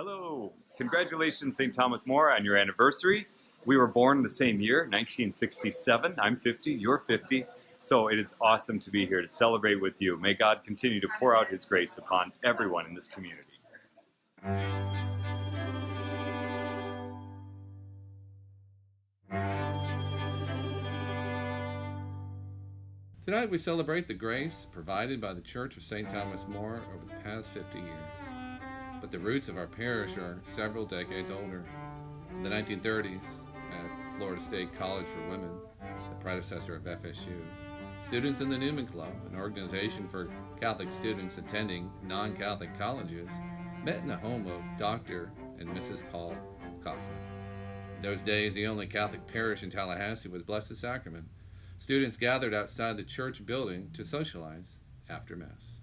Hello. Congratulations, St. Thomas More, on your anniversary. We were born the same year, 1967. I'm 50, you're 50. So it is awesome to be here to celebrate with you. May God continue to pour out his grace upon everyone in this community. Tonight we celebrate the grace provided by the Church of St. Thomas More over the past 50 years. But the roots of our parish are several decades older. In the 1930s, at Florida State College for Women, the predecessor of FSU, students in the Newman Club, an organization for Catholic students attending non-Catholic colleges, met in the home of Dr. and Mrs. Paul Coughlin. In those days, the only Catholic parish in Tallahassee was Blessed Sacrament. Students gathered outside the church building to socialize after Mass.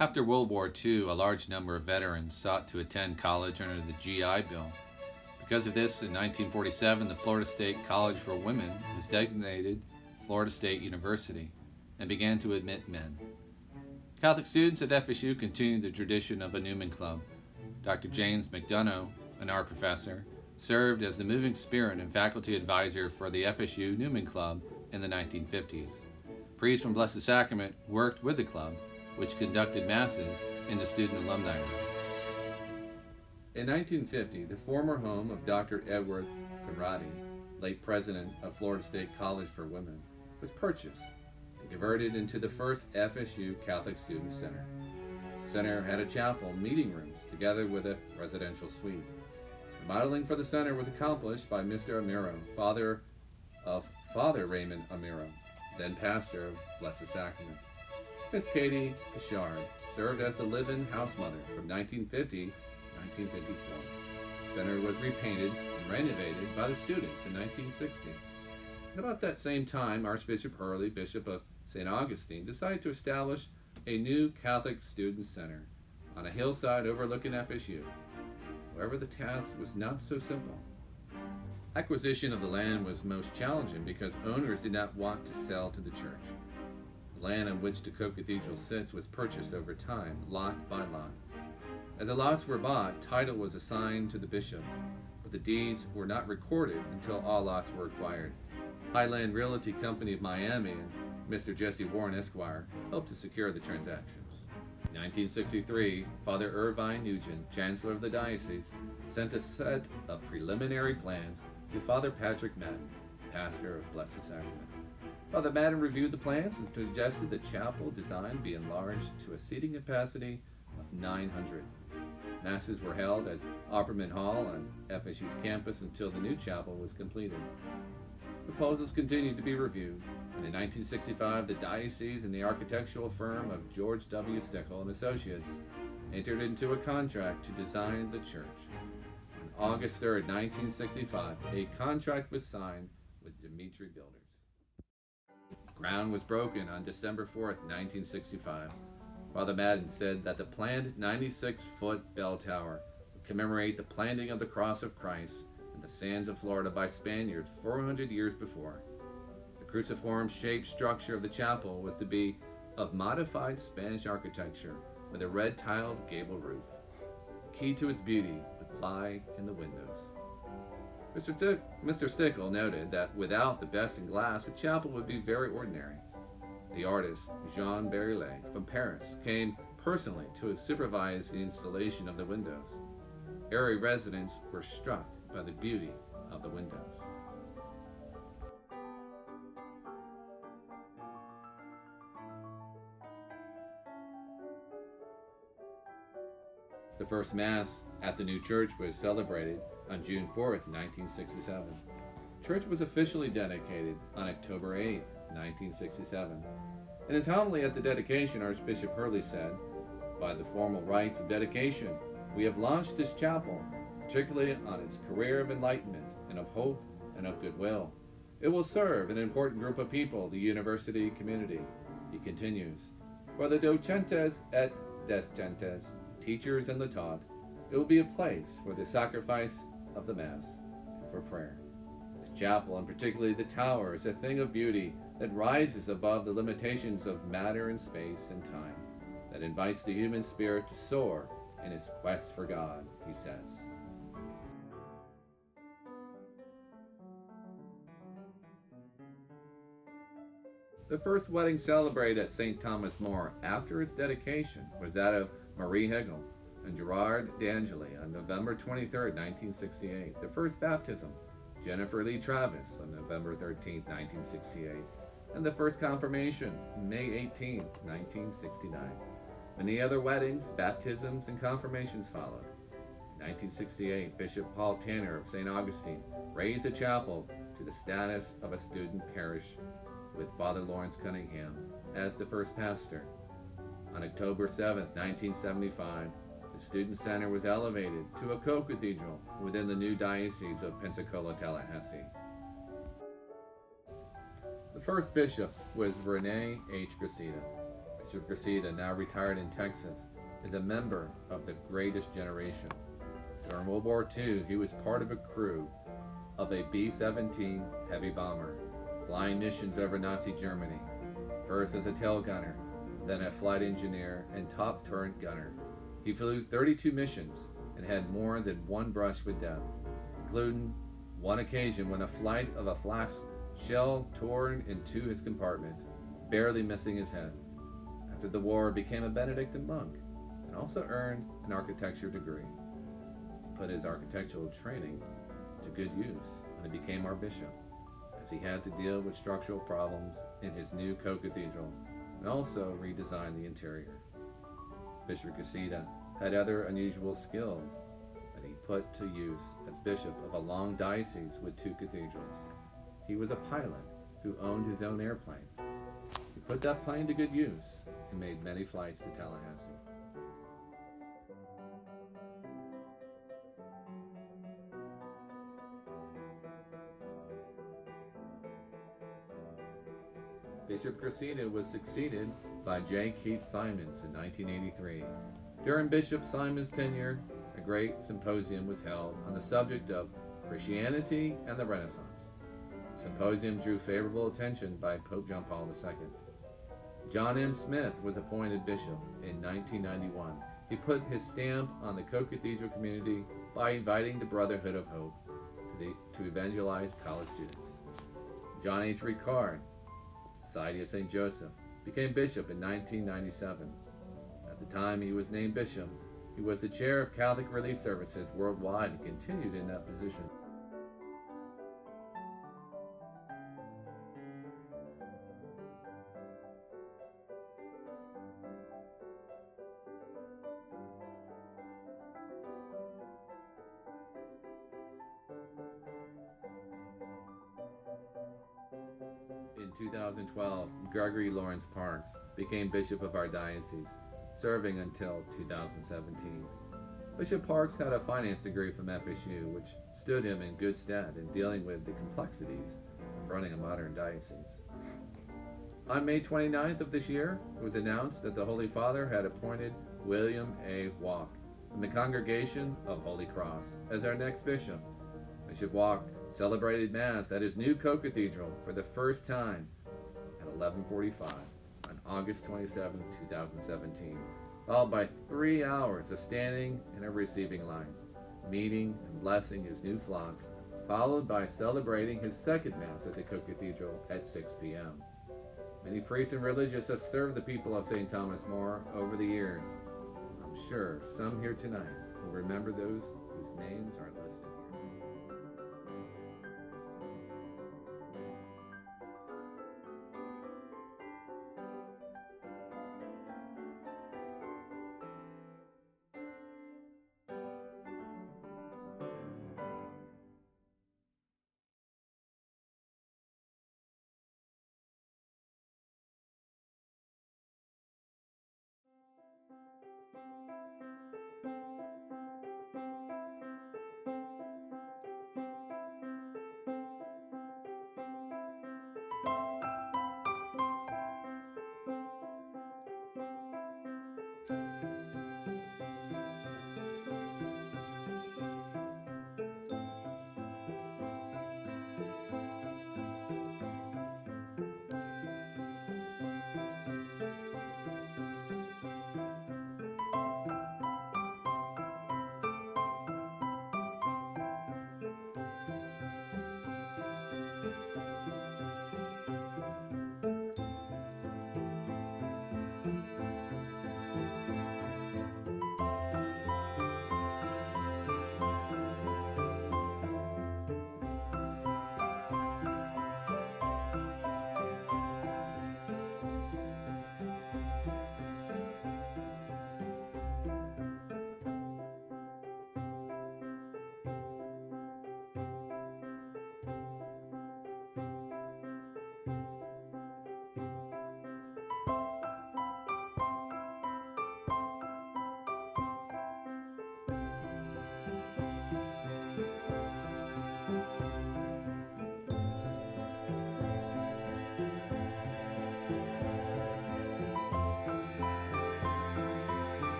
After World War II, a large number of veterans sought to attend college under the GI Bill. Because of this, in 1947, the Florida State College for Women was designated Florida State University and began to admit men. Catholic students at FSU continued the tradition of a Newman Club. Dr. James McDonough, an art professor, served as the moving spirit and faculty advisor for the FSU Newman Club in the 1950s. Priests from Blessed Sacrament worked with the club, which conducted masses in the student alumni room. In 1950, the former home of Dr. Edward Conradi, late president of Florida State College for Women, was purchased and converted into the first FSU Catholic Student Center. The center had a chapel, meeting rooms, together with a residential suite. The modeling for the center was accomplished by Mr. Amiro, father of Father Raymond Amiro, then pastor of Blessed Sacrament. Miss Katie Pichard served as the live-in house mother from 1950 to 1954. The center was repainted and renovated by the students in 1960. And about that same time, Archbishop Hurley, Bishop of St. Augustine, decided to establish a new Catholic Student Center on a hillside overlooking FSU. However, the task was not so simple. Acquisition of the land was most challenging because owners did not want to sell to the church. The land on which the Co-Cathedral sits was purchased over time, lot by lot. As the lots were bought, title was assigned to the bishop, but the deeds were not recorded until all lots were acquired. Highland Realty Company of Miami and Mr. Jesse Warren Esquire helped to secure the transactions. In 1963, Father Irvine Nugent, Chancellor of the Diocese, sent a set of preliminary plans to Father Patrick Madden, pastor of Blessed Sacrament. Father Madden reviewed the plans and suggested the chapel design be enlarged to a seating capacity of 900. Masses were held at Opperman Hall on FSU's campus until the new chapel was completed. Proposals continued to be reviewed, and in 1965 the diocese and the architectural firm of George W. Stickle and Associates entered into a contract to design the church. On August 3, 1965, a contract was signed with Dimitri Builders. Ground was broken on December 4, 1965. Father Madden said that the planned 96-foot bell tower would commemorate the planting of the cross of Christ in the sands of Florida by Spaniards 400 years before. The cruciform-shaped structure of the chapel was to be of modified Spanish architecture with a red-tiled gable roof. The key to its beauty would lie in the windows. Mr. Stickle noted that without the best in glass, the chapel would be very ordinary. The artist, Jean Barillet, from Paris, came personally to supervise the installation of the windows. Area residents were struck by the beauty of the windows. The first Mass at the new church was celebrated on June 4, 1967. Church was officially dedicated on October 8, 1967. In his homily at the dedication, Archbishop Hurley said, "By the formal rites of dedication, we have launched this chapel, particularly on its career of enlightenment and of hope and of goodwill. It will serve an important group of people, the university community." He continues, "For the docentes et descentes, teachers and the taught, it will be a place for the sacrifice of the Mass and for prayer. The chapel, and particularly the tower, is a thing of beauty that rises above the limitations of matter and space and time, that invites the human spirit to soar in his quest for God, he says. The first wedding celebrated at St. Thomas More after its dedication was that of Marie Hegel and Gerard D'Angeli on November 23, 1968. The first baptism, Jennifer Lee Travis on November 13, 1968. And the first confirmation, May 18, 1969. Many other weddings, baptisms, and confirmations followed. In 1968, Bishop Paul Tanner of St. Augustine raised a chapel to the status of a student parish with Father Lawrence Cunningham as the first pastor. On October 7, 1975, the Student Center was elevated to a Co-Cathedral within the new Diocese of Pensacola, Tallahassee. The first bishop was Rene H. Cressida. Bishop Cressida, now retired in Texas, is a member of the Greatest Generation. During World War II, he was part of a crew of a B-17 heavy bomber, flying missions over Nazi Germany, first as a tail gunner, then a flight engineer and top turret gunner. He flew 32 missions and had more than one brush with death, including one occasion when a flight of a flak shell tore into his compartment, barely missing his head. After the war, he became a Benedictine monk and also earned an architecture degree. He put his architectural training to good use when he became our bishop, as he had to deal with structural problems in his new Co-Cathedral and also redesign the interior. Bishop Cressida had other unusual skills that he put to use as bishop of a long diocese with 2 cathedrals. He was a pilot who owned his own airplane. He put that plane to good use and made many flights to Tallahassee. Bishop Cressida was succeeded by J. Keith Simons in 1983. During Bishop Simons' tenure, a great symposium was held on the subject of Christianity and the Renaissance. The symposium drew favorable attention by Pope John Paul II. John M. Smith was appointed bishop in 1991. He put his stamp on the Co-Cathedral community by inviting the Brotherhood of Hope to evangelize college students. John H. Ricard, Society of St. Joseph, became bishop in 1997. At the time he was named bishop, he was the chair of Catholic Relief Services worldwide and continued in that position. In 2012, Gregory Lawrence Parks became bishop of our diocese, serving until 2017. Bishop Parks had a finance degree from FSU, which stood him in good stead in dealing with the complexities of running a modern diocese. On May 29th of this year, it was announced that the Holy Father had appointed William A. Walk from the Congregation of Holy Cross as our next bishop. Bishop Walk celebrated Mass at his new Co-Cathedral for the first time at 11:45 on August 27, 2017, followed by 3 hours of standing in a receiving line, meeting and blessing his new flock, followed by celebrating his second Mass at the Co-Cathedral at 6 p.m. Many priests and religious have served the people of St. Thomas More over the years. I'm sure some here tonight will remember those whose names are listed here.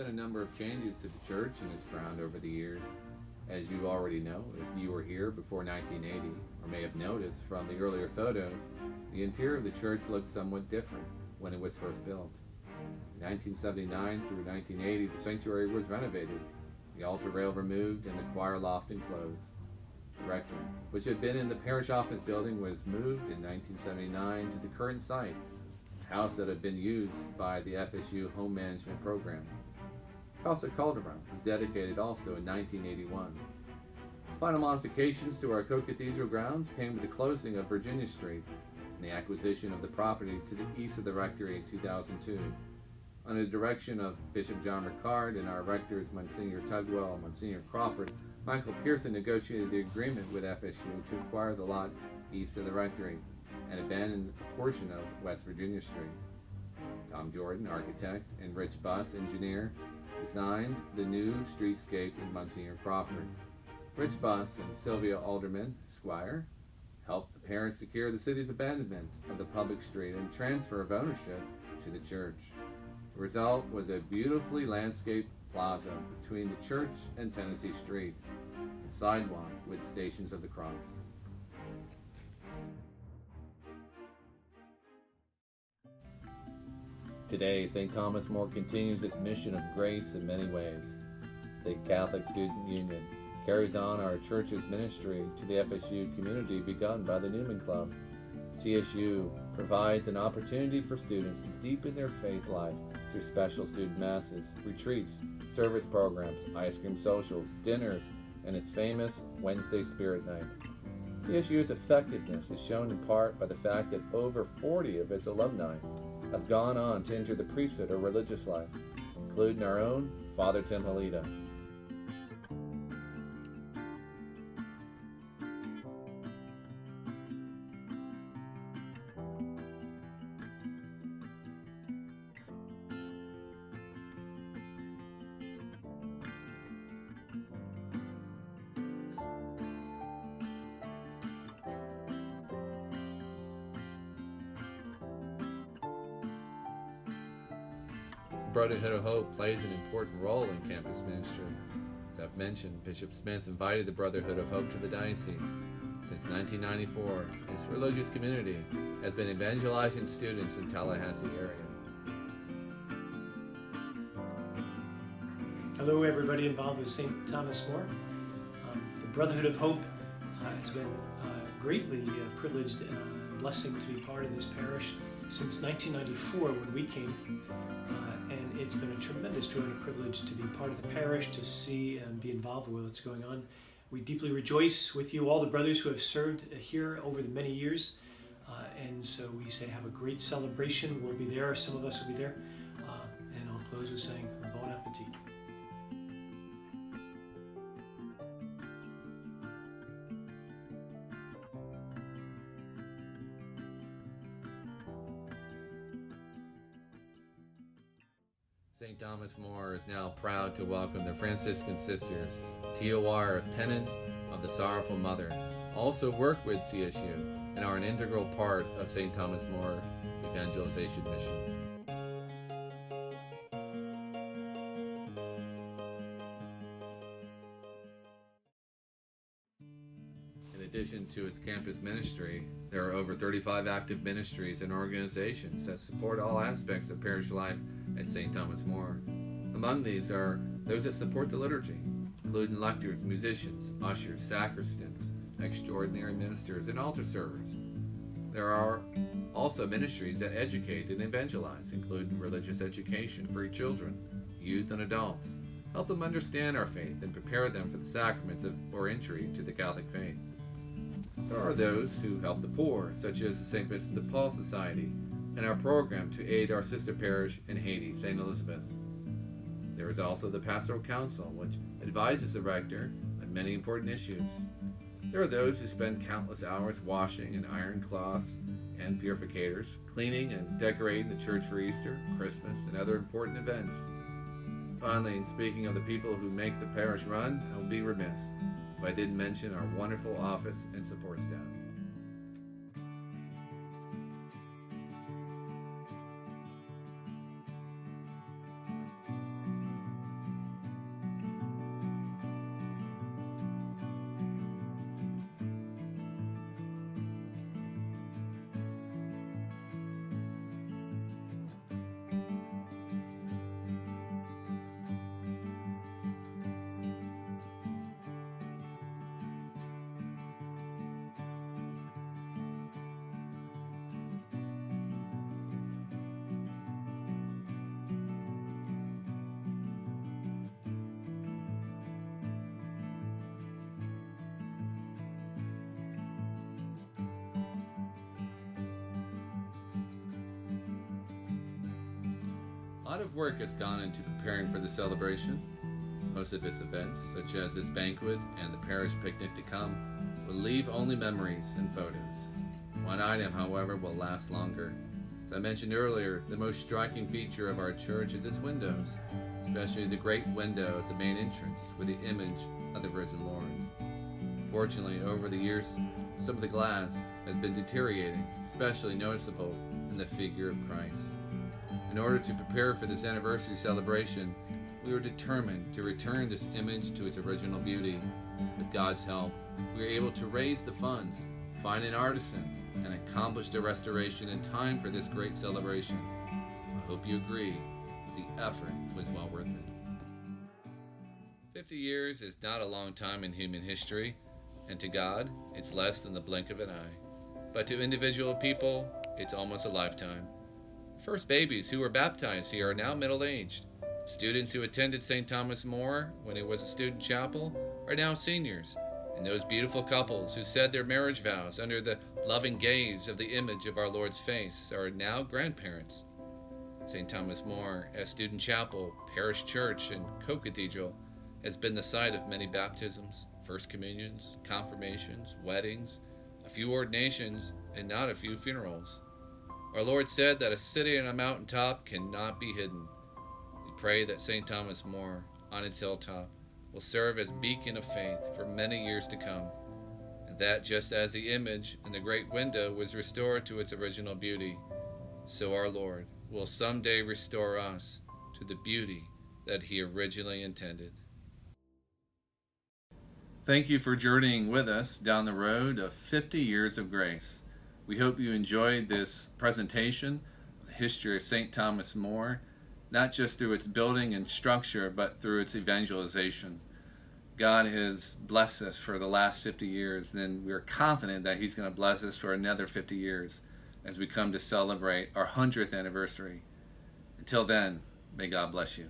been a number of changes to the church and its ground over the years. As you already know, if you were here before 1980, or may have noticed from the earlier photos, the interior of the church looked somewhat different when it was first built. In 1979 through 1980, the sanctuary was renovated, the altar rail removed, and the choir loft enclosed. The rectory, which had been in the parish office building, was moved in 1979 to the current site, a house that had been used by the FSU Home Management Program. Co-Cathedral was dedicated also in 1981. Final modifications to our Co-Cathedral grounds came with the closing of Virginia Street and the acquisition of the property to the east of the rectory in 2002. Under the direction of Bishop John Ricard and our rectors Monsignor Tugwell and Monsignor Crawford, Michael Pearson negotiated the agreement with FSU to acquire the lot east of the rectory and abandon a portion of West Virginia Street. Tom Jordan, architect, and Rich Buss, engineer, designed the new streetscape in Monsignor Crawford. Rich Buss and Sylvia Alderman, Esquire, helped the parents secure the city's abandonment of the public street and transfer of ownership to the church. The result was a beautifully landscaped plaza between the church and Tennessee Street, and sidewalk with Stations of the Cross. Today, St. Thomas More continues its mission of grace in many ways. The Catholic Student Union carries on our church's ministry to the FSU community begun by the Newman Club. CSU provides an opportunity for students to deepen their faith life through special student masses, retreats, service programs, ice cream socials, dinners, and its famous Wednesday Spirit Night. CSU's effectiveness is shown in part by the fact that over 40 of its alumni have gone on to enter the priesthood or religious life, including our own Father Tim Halida. The Brotherhood of Hope plays an important role in campus ministry. As I've mentioned, Bishop Smith invited the Brotherhood of Hope to the diocese. Since 1994, this religious community has been evangelizing students in the Tallahassee area. Hello everybody involved with St. Thomas More. The Brotherhood of Hope has been greatly privileged and a blessing to be part of this parish since 1994 when we came. And it's been a tremendous joy and a privilege to be part of the parish, to see and be involved with what's going on. We deeply rejoice with you, all the brothers who have served here over the many years. And so we say have a great celebration. We'll be there, some of us will be there. And I'll close with saying bon appetit. St. Thomas More is now proud to welcome the Franciscan Sisters, TOR of Penance of the Sorrowful Mother, also work with CSU and are an integral part of St. Thomas More evangelization mission. In addition to its campus ministry, there are over 35 active ministries and organizations that support all aspects of parish life at St. Thomas More. Among these are those that support the liturgy, including lectors, musicians, ushers, sacristans, extraordinary ministers, and altar servers. There are also ministries that educate and evangelize, including religious education for children, youth, and adults, help them understand our faith and prepare them for the sacraments or entry to the Catholic faith. There are those who help the poor, such as the St. Vincent de Paul Society, and our program to aid our sister parish in Haiti, St. Elizabeth. There is also the Pastoral Council, which advises the rector on many important issues. There are those who spend countless hours washing and ironing cloths and purificators, cleaning and decorating the church for Easter, Christmas, and other important events. Finally, in speaking of the people who make the parish run, I will be remiss if I didn't mention our wonderful office and support staff. A lot of work has gone into preparing for the celebration. Most of its events, such as this banquet and the parish picnic to come, will leave only memories and photos. One item, however, will last longer. As I mentioned earlier, the most striking feature of our church is its windows, especially the great window at the main entrance with the image of the risen Lord. Fortunately, over the years, some of the glass has been deteriorating, especially noticeable in the figure of Christ. In order to prepare for this anniversary celebration, we were determined to return this image to its original beauty. With God's help, we were able to raise the funds, find an artisan, and accomplish the restoration in time for this great celebration. I hope you agree that the effort was well worth it. 50 years is not a long time in human history, and to God, it's less than the blink of an eye. But to individual people, it's almost a lifetime. First babies who were baptized here are now middle-aged. Students who attended St. Thomas More when it was a student chapel are now seniors. And those beautiful couples who said their marriage vows under the loving gaze of the image of our Lord's face are now grandparents. St. Thomas More, as student chapel, parish church, and Co-Cathedral, has been the site of many baptisms, first communions, confirmations, weddings, a few ordinations, and not a few funerals. Our Lord said that a city on a mountaintop cannot be hidden. We pray that St. Thomas More, on its hilltop, will serve as beacon of faith for many years to come, and that just as the image in the great window was restored to its original beauty, so our Lord will someday restore us to the beauty that He originally intended. Thank you for journeying with us down the road of 50 years of grace. We hope you enjoyed this presentation of the history of St. Thomas More, not just through its building and structure, but through its evangelization. God has blessed us for the last 50 years, and we're confident that He's going to bless us for another 50 years as we come to celebrate our 100th anniversary. Until then, may God bless you.